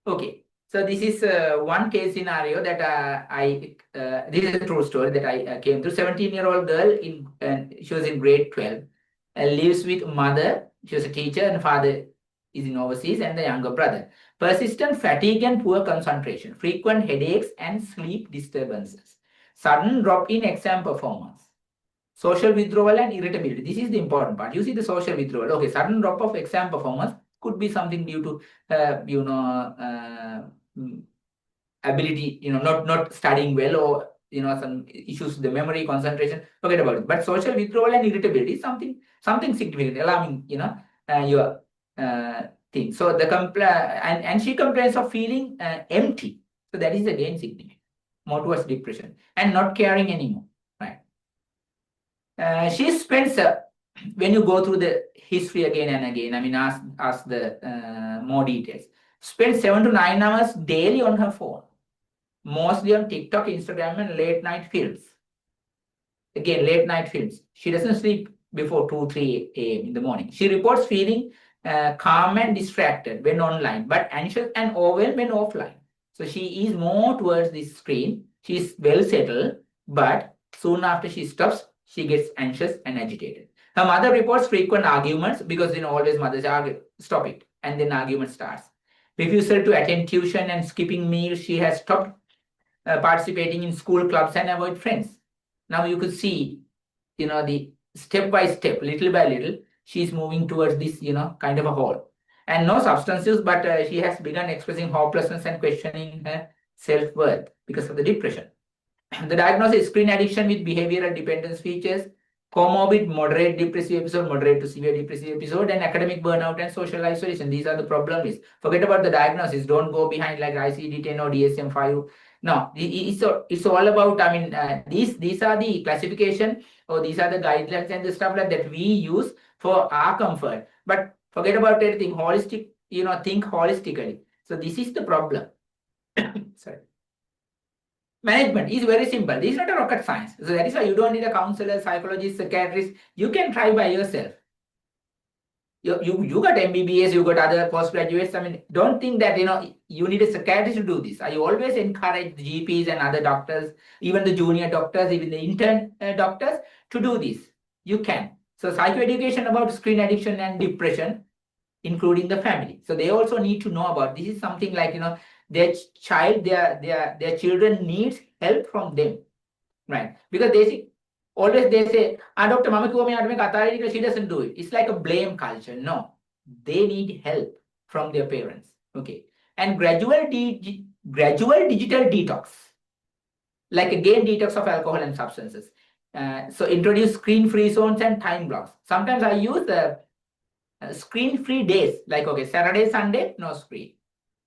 Okay. So this is one case scenario that this is a true story that I came through. 17-year-old girl, she was in grade 12, lives with mother. She was a teacher, and father is in overseas, and the younger brother. Persistent fatigue and poor concentration, frequent headaches and sleep disturbances, sudden drop in exam performance, social withdrawal and irritability. This is the important part. You see the social withdrawal. Okay, sudden drop of exam performance could be something due to, ability, not studying well, or, some issues with the memory, concentration, forget about it. But social withdrawal and irritability is something significant, alarming, your thing. So and she complains of feeling empty. So that is again significant, more towards depression and not caring anymore, right? She spends, when you go through the history again and again, ask the more details. Spends 7 to 9 hours daily on her phone, mostly on TikTok, Instagram, and late night films. Again, late night films. She doesn't sleep before 2-3 a.m. in the morning. She reports feeling calm and distracted when online, but anxious and overwhelmed when offline. So she is more towards this screen. She's well settled, but soon after she stops, she gets anxious and agitated. Her mother reports frequent arguments because always mothers argue, stop it, and then argument starts. Refusal to attend tuition and skipping meals. She has stopped participating in school clubs and avoid friends. Now you could see, the step by step, little by little, she's moving towards this, kind of a hole. And no substance use, but she has begun expressing hopelessness and questioning her self-worth because of the depression. The diagnosis is screen addiction with behavioral dependence features, comorbid moderate depressive episode, moderate to severe depressive episode, and academic burnout and social isolation. These are the problems. Forget about the diagnosis. Don't go behind like ICD-10 or DSM-5. No, it's all about, I mean, these are the classification, or these are the guidelines and the stuff like that we use for our comfort. But forget about everything. Holistic, think holistically. So this is the problem. Sorry. Management is very simple. This is not a rocket science. So that is why you don't need a counselor, psychologist, psychiatrist. You can try by yourself. You got MBBS, you got other postgraduates. I mean, don't think that you need a psychiatrist to do this. I always encourage GPs and other doctors, even the junior doctors, even the intern doctors, to do this. You can. So psychoeducation about screen addiction and depression, including the family. So they also need to know about this. Is something like their child, their children needs help from them, right? Because they say, doctor, mama kiwa meya make atari because she doesn't do it. It's like a blame culture. No, they need help from their parents. Okay, and gradual digital detox, like again detox of alcohol and substances. So introduce screen-free zones and time blocks. Sometimes I use the screen-free days, like okay, Saturday, Sunday, no screen.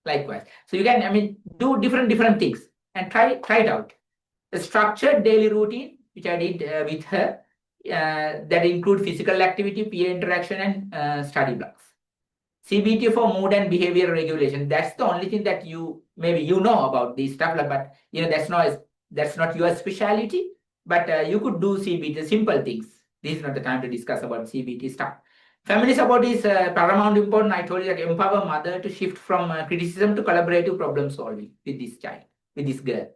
Likewise, so you can, I mean, do different things and try it out. A structured daily routine, which I did with her, that include physical activity, peer interaction, and study blocks. CBT for mood and behavior regulation. That's the only thing that maybe know about this stuff, but that's not your specialty. But you could do CBT, simple things. This is not the time to discuss about CBT stuff. Family support is paramount important. I told you that empower mother to shift from criticism to collaborative problem solving with this child, with this girl.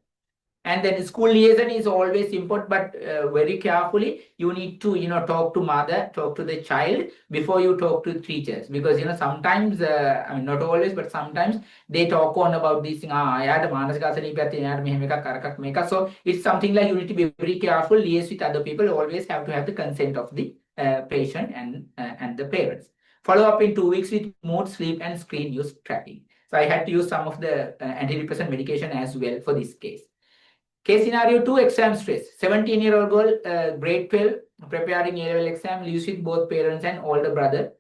And then school liaison is always important, but very carefully, you need to, talk to mother, talk to the child before you talk to teachers. Because, sometimes, I mean, not always, but sometimes they talk on about this thing. So it's something like you need to be very careful, liaise with other people. You always have to have the consent of the patient and the parents. Follow up in 2 weeks with mood, sleep, and screen use tracking. So I had to use some of the antidepressant medication as well for this case. Case scenario 2, exam stress. 17-year-old girl, grade 12, preparing A-level exam, lives with both parents and older brother.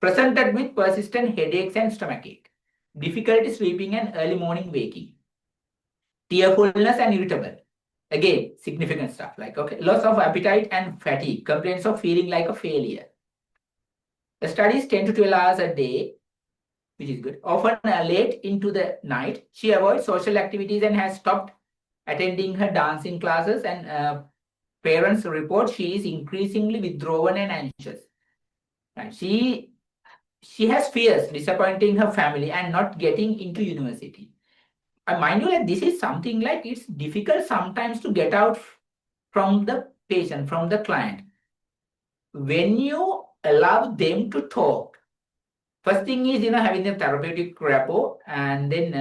Presented with persistent headaches and stomachache. Difficulty sleeping and early morning waking. Tearfulness and irritable. Again, significant stuff like, okay, loss of appetite and fatigue. Complaints of feeling like a failure. The studies 10 to 12 hours a day, which is good. Often late into the night. She avoids social activities and has stopped attending her dancing classes, and parents report she is increasingly withdrawn and anxious. And she has fears disappointing her family and not getting into university. And mind you, like this is something like it's difficult sometimes to get out from the patient, from the client. When you allow them to talk, first thing is, having a therapeutic rapport, and then,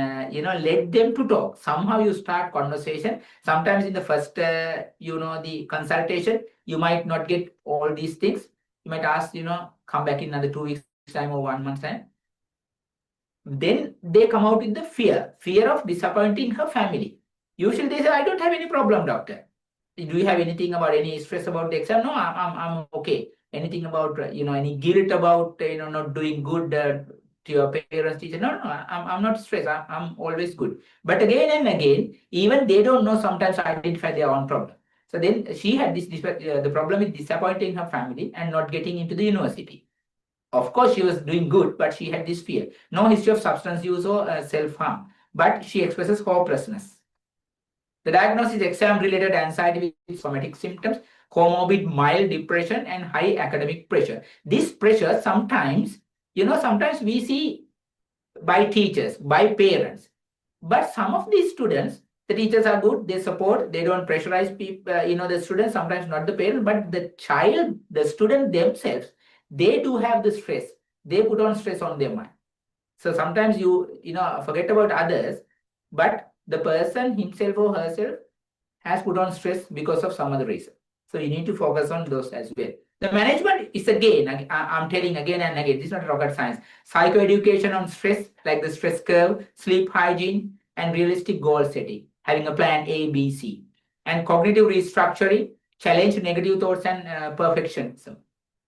let them to talk. Somehow you start conversation. Sometimes in the first, the consultation, you might not get all these things. You might ask, come back in another 2 weeks time or 1 month time. Then they come out with the fear of disappointing her family. Usually they say, I don't have any problem, doctor. Do you have anything about any stress about the exam? No, I'm okay. Anything about, any guilt about, not doing good to your parents, teacher? No, I'm not stressed. I'm always good. But again and again, even they don't know sometimes identify their own problem. So then she had the problem with disappointing her family and not getting into the university. Of course, she was doing good, but she had this fear. No history of substance use or self-harm, but she expresses hopelessness. The diagnosis is exam-related anxiety with somatic symptoms, comorbid mild depression, and high academic pressure. This pressure sometimes, sometimes we see by teachers, by parents. But some of these students, the teachers are good, they support, they don't pressurize people, the students, sometimes not the parent, but the child, the student themselves, they do have the stress. They put on stress on their mind. So sometimes you forget about others, but the person himself or herself has put on stress because of some other reason. So you need to focus on those as well. The management is again, I'm telling again and again, this is not rocket science. Psychoeducation on stress, like the stress curve, sleep hygiene, and realistic goal setting, having a plan A, B, C. And cognitive restructuring, challenge negative thoughts and perfectionism.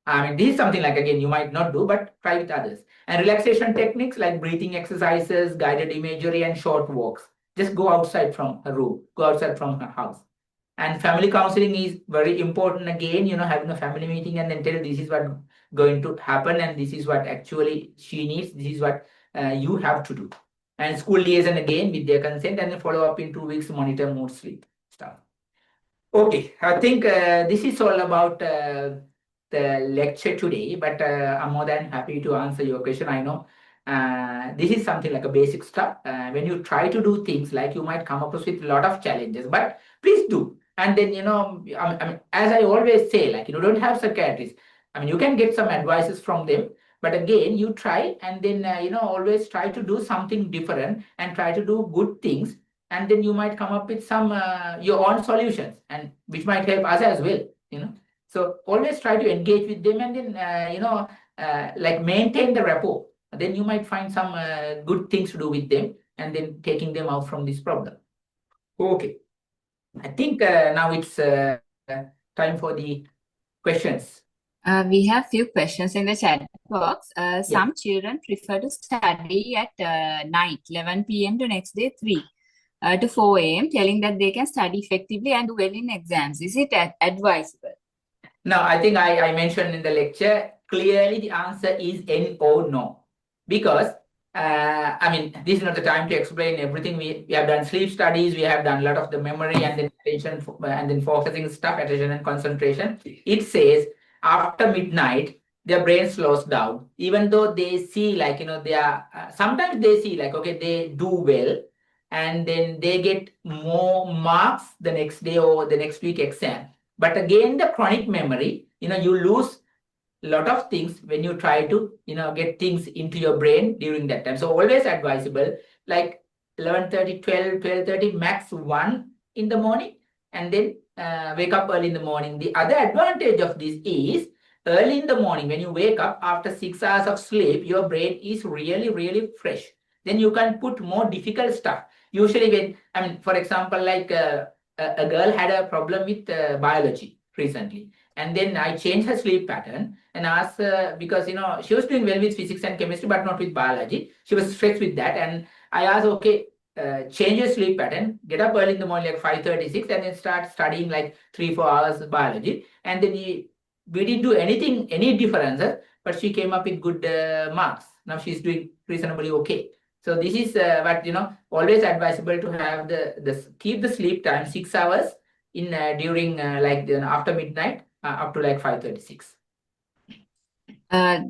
I mean, this is something like, again, you might not do, but try with others. And relaxation techniques like breathing exercises, guided imagery, and short walks. Just go outside from her room, go outside from her house. And family counseling is very important. Again, having a family meeting and then tell this is what going to happen and this is what actually she needs. This is what you have to do. And school liaison again with their consent and then follow up in 2 weeks, monitor mood, sleep stuff. Okay, I think this is all about the lecture today, but I'm more than happy to answer your question. I know this is something like a basic stuff. When you try to do things, like you might come up with a lot of challenges, but please do. And then, I mean, as I always say, like, don't have psychiatrists. I mean, you can get some advices from them, but again, you try and then, always try to do something different and try to do good things. And then you might come up with some your own solutions, and which might help us as well. So always try to engage with them and then, like maintain the rapport. Then you might find some good things to do with them and then taking them out from this problem. Okay. I think now it's time for the questions. We have few questions in the chat box. Some children prefer to study at night, 11 p.m. to next day 3 to 4 a.m., telling that they can study effectively and do well in exams. Is it advisable? Now, I think I mentioned in the lecture, clearly the answer is N or no. Because, I mean, this is not the time to explain everything. We have done sleep studies, we have done a lot of the memory and then attention and then focusing stuff, attention and concentration. It says after midnight, their brain slows down. Even though they see like, they are, sometimes they see like, okay, they do well and then they get more marks the next day or the next week exam. But again, the chronic memory, you lose a lot of things when you try to, get things into your brain during that time. So always advisable, like 11:30, 12, 12:30, max 1 in the morning, and then wake up early in the morning. The other advantage of this is early in the morning, when you wake up after 6 hours of sleep, your brain is really, really fresh. Then you can put more difficult stuff. Usually when, I mean, for example, like a girl had a problem with biology recently. And then I changed her sleep pattern and asked her, because, she was doing well with physics and chemistry, but not with biology. She was stressed with that. And I asked, okay, change your sleep pattern, get up early in the morning, like 5:36, and then start studying like 3-4 hours biology. And then we didn't do any differences, but she came up with good marks. Now she's doing reasonably okay. So this is what, always advisable to have keep the sleep time 6 hours in during like after midnight up to like 5:36.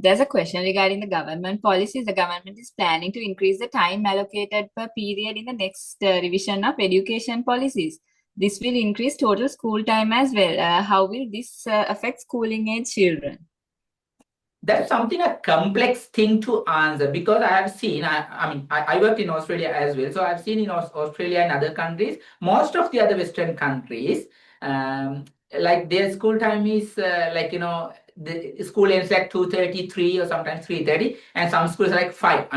There's a question regarding the government policies. The government is planning to increase the time allocated per period in the next revision of education policies. This will increase total school time as well. How will this affect schooling age children? That's something a complex thing to answer, because I have seen, I worked in Australia as well. So I've seen in Australia and other countries, most of the other Western countries, like their school time is like, the school ends like 2:33 or sometimes 3:30, and some schools are like 5,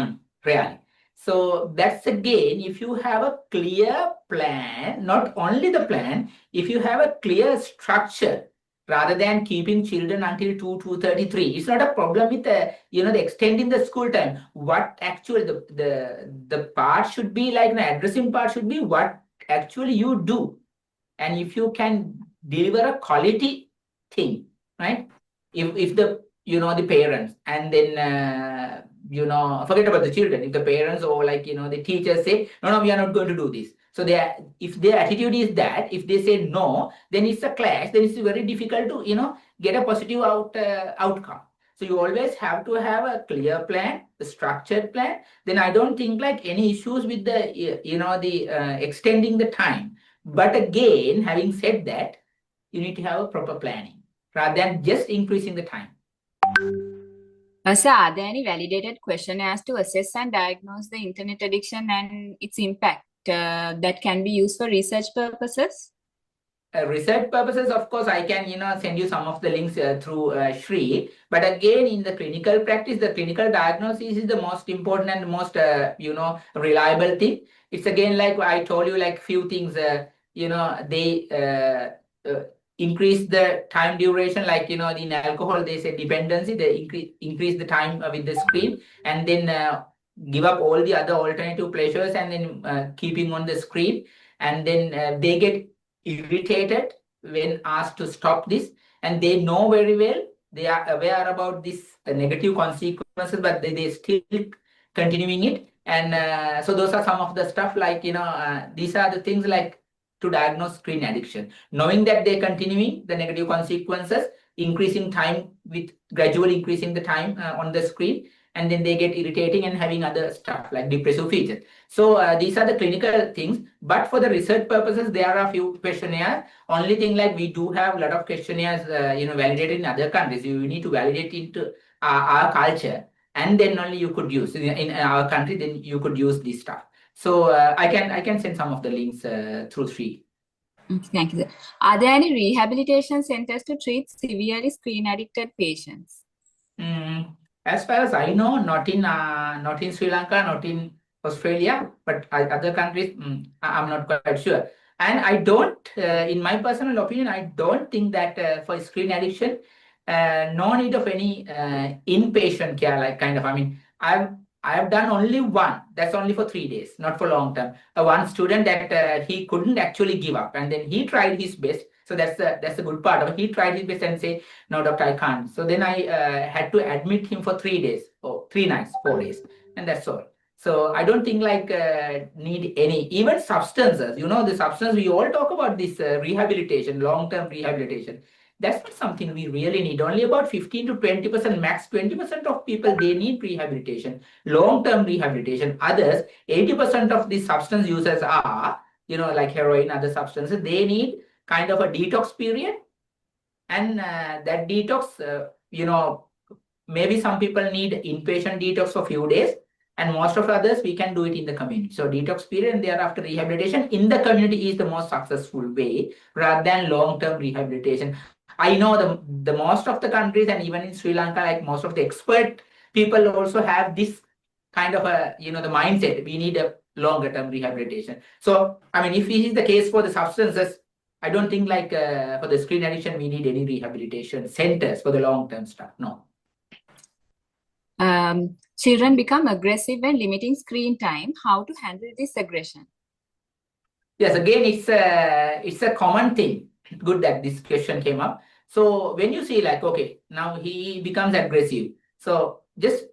rarely. So that's again, if you have a clear plan, not only the plan, if you have a clear structure, rather than keeping children until 2:33. It's not a problem with the extending the school time. What actually the part should be like, the addressing part should be what actually you do. And if you can deliver a quality thing, right? If the the parents, and then forget about the children. If the parents or like the teachers say, no, we are not going to do this. So if their attitude is that, if they say no, then it's a clash. Then it's very difficult to get a positive outcome. So you always have to have a clear plan, a structured plan. Then I don't think like any issues with the extending the time. But again, having said that, you need to have a proper planning rather than just increasing the time. Sir, are there any validated questionnaires to assess and diagnose the internet addiction and its impact that can be used for research purposes? Research purposes, of course, I can send you some of the links through Shri. But again, in the clinical practice, the clinical diagnosis is the most important and most reliable thing. It's again like I told you, like few things. They increase the time duration, like, in alcohol, they say dependency, they increase the time with the screen, and then give up all the other alternative pleasures, and then keeping on the screen. And then they get irritated when asked to stop this, and they know very well, they are aware about this negative consequences, but they still continuing it. And so those are some of the stuff, like, these are the things like to diagnose screen addiction, knowing that they're continuing the negative consequences, increasing time with gradually increasing the time on the screen, and then they get irritating and having other stuff like depressive features. So these are the clinical things, but for the research purposes, there are a few questionnaires. Only thing, like, we do have a lot of questionnaires, validated in other countries. You need to validate into our culture, and then only you could use in our country. Then you could use this stuff. So I can send some of the links through Sri. Thank you, sir. Are there any rehabilitation centers to treat severely screen addicted patients? As far as I know, not in Sri Lanka, not in Australia, but other countries, I'm not quite sure. And I don't, in my personal opinion, I don't think that for screen addiction, no need of any inpatient care, like kind of. I mean, I've done only one. That's only for 3 days, not for long term. One student that he couldn't actually give up, and then he tried his best. So that's the good part of it. He tried his best and say, "No, doctor, I can't." So then I had to admit him for 3 days, or 3 nights, 4 days, and that's all. So I don't think like need any even substances. The substance we all talk about this rehabilitation, long-term rehabilitation. That's not something we really need. Only about 15 to 20%, max 20% of people, they need rehabilitation, long-term rehabilitation. Others, 80% of these substance users are, like heroin, other substances. They need kind of a detox period, and that detox, maybe some people need inpatient detox for a few days, and most of others we can do it in the community. So detox period and thereafter rehabilitation in the community is the most successful way rather than long-term rehabilitation. I know the most of the countries, and even in Sri Lanka, like most of the expert people also have this kind of the mindset, we need a longer term rehabilitation. So I mean, if this is the case for the substances, I don't think like for the screen addiction we need any rehabilitation centers for the long term stuff. No. Children become aggressive when limiting screen time. How to handle this aggression? Yes, again, it's a common thing. Good that this question came up. So when you see like, okay, now he becomes aggressive, so just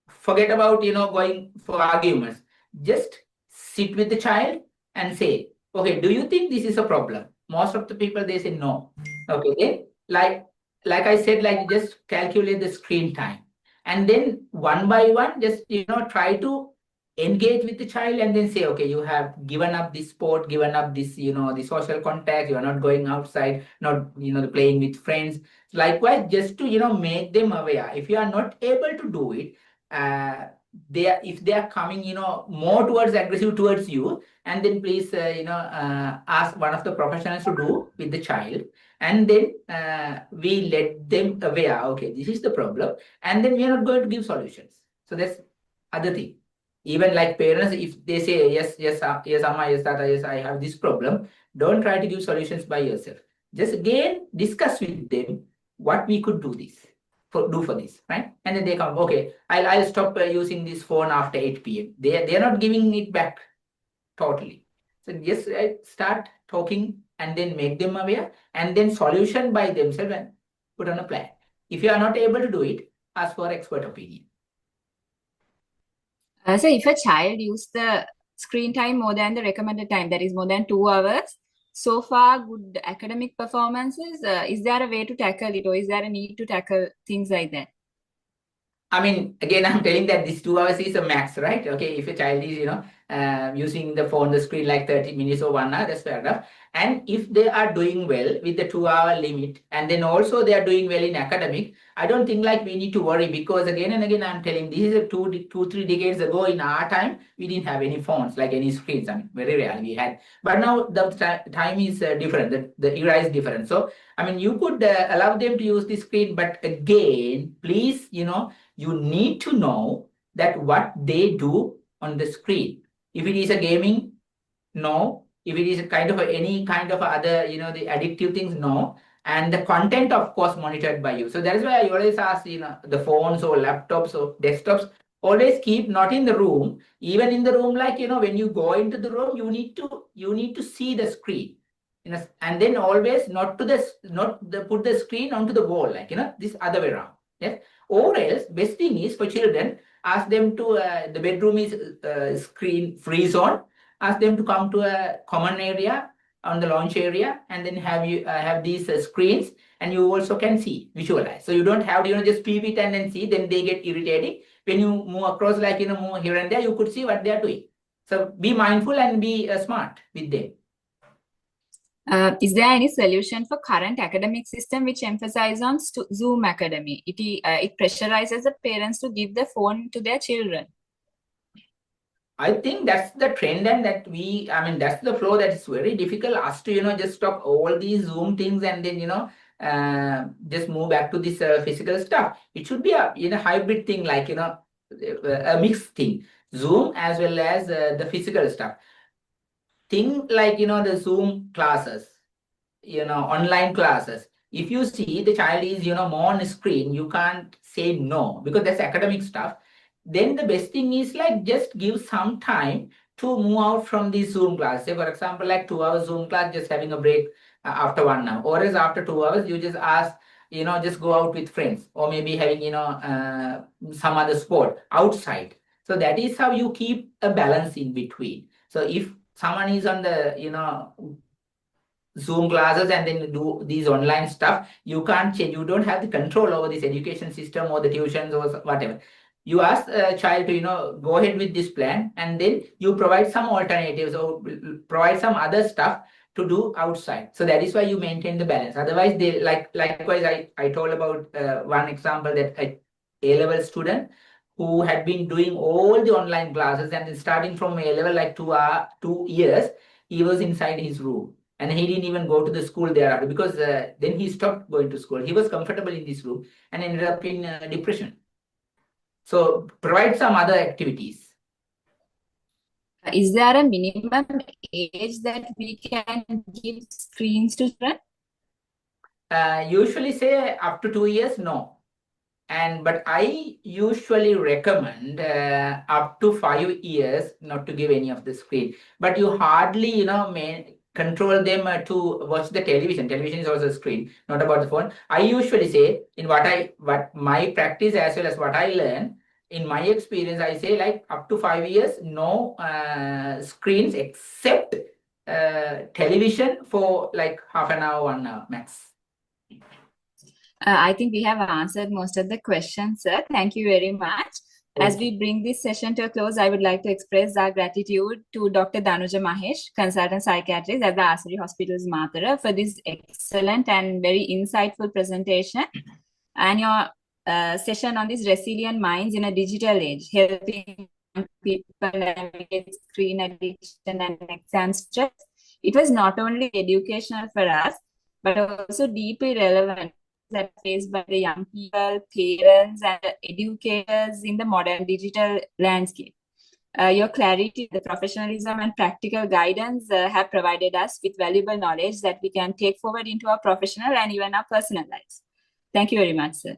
forget about going for arguments. Just sit with the child and say, okay, do you think this is a problem? Most of the people, they say no. Okay, then like I said, like, just calculate the screen time, and then one by one, just try to engage with the child, and then say, okay, you have given up this sport, given up this the social contact, you are not going outside, not playing with friends. Likewise, just to make them aware. If you are not able to do it, if they are coming more towards aggressive towards you, and then please ask one of the professionals to do with the child, and then we let them aware, okay, this is the problem, and then we are not going to give solutions. So that's other thing. Even like parents, if they say yes amma, yes tata, yes, I have this problem, don't try to give solutions by yourself. Just again discuss with them what we could do for this, right? And then they come, okay, I'll stop using this phone after 8 p.m. They're not giving it back totally. So just start talking, and then make them aware, and then solution by themselves, and put on a plan. If you are not able to do it, ask for expert opinion. So if a child uses the screen time more than the recommended time, that is more than 2 hours, so far good academic performances, is there a way to tackle it, or is there a need to tackle things like that? I mean, again, I'm telling that this 2 hours is a max, right? Okay, if a child is, using the phone, the screen like 30 minutes or 1 hour, that's fair enough. And if they are doing well with the 2-hour limit, and then also they are doing well in academic, I don't think like we need to worry, because again and again, I'm telling, this is a 3 decades ago. In our time, we didn't have any phones, like any screens. I mean, very rarely we had. But now the time is different. The era is different. So, I mean, you could allow them to use the screen, but again, please, you need to know that what they do on the screen. If it is a gaming, no. If it is a kind of any kind of other, the addictive things, no. And the content, of course, monitored by you. So that is why I always ask, the phones or laptops or desktops, always keep not in the room. Even in the room, like, when you go into the room, you need to see the screen. And then always not put the screen onto the wall, like, this other way around. Yes. Or else, best thing is for children, ask them to, the bedroom is screen free zone. Ask them to come to a common area on the lounge area, and then have these screens, and you also can visualize. So you don't have to, just peep it and then see, then they get irritating. When you move across, like, move here and there, you could see what they are doing. So be mindful and be smart with them. Is there any solution for current academic system which emphasizes on Zoom academy? It pressurizes the parents to give the phone to their children. I think that's the trend, and that's the flow that is very difficult us to, just stop all these Zoom things and then, just move back to this physical stuff. It should be a hybrid thing, like, a mixed thing, Zoom as well as the physical stuff. Thing like, the Zoom classes, online classes. If you see the child is, more on screen, you can't say no, because that's academic stuff. Then the best thing is, like, just give some time to move out from the Zoom class. Say, for example, like 2 hours Zoom class, just having a break after 1 hour. Or as after 2 hours, you just ask, just go out with friends, or maybe having, some other sport outside. So that is how you keep a balance in between. So if someone is on the, Zoom classes and then do these online stuff, you can't change. You don't have the control over this education system or the tuitions or whatever. You ask a child to, go ahead with this plan, and then you provide some alternatives or provide some other stuff to do outside. So that is why you maintain the balance. Otherwise, likewise, I told about one example, that A-level student who had been doing all the online classes, and then starting from A-level, like 2 years, he was inside his room. And he didn't even go to the school thereafter, because then he stopped going to school. He was comfortable in this room and ended up in depression. So provide some other activities. Is there a minimum age that we can give screens to children? Usually say up to 2 years, no. But I usually recommend up to 5 years not to give any of the screen. But you hardly, control them to watch the television. Television is also a screen, not about the phone. I usually say, in what my practice as well as what I learn, in my experience, I say, like, up to 5 years, no screens except television for like half an hour, 1 hour max. I think we have answered most of the questions, sir. Thank you very much. As we bring this session to a close, I would like to express our gratitude to Dr. Danuja Mahesh, consultant psychiatrist at the Asari Hospitals, Mathura, for this excellent and very insightful presentation and your session on this resilient minds in a digital age, helping people navigate screen addiction and exam stress. It was not only educational for us, but also deeply relevant that faced by the young people, parents, and educators in the modern digital landscape. Your clarity, the professionalism, and practical guidance have provided us with valuable knowledge that we can take forward into our professional and even our personal lives. Thank you very much, sir.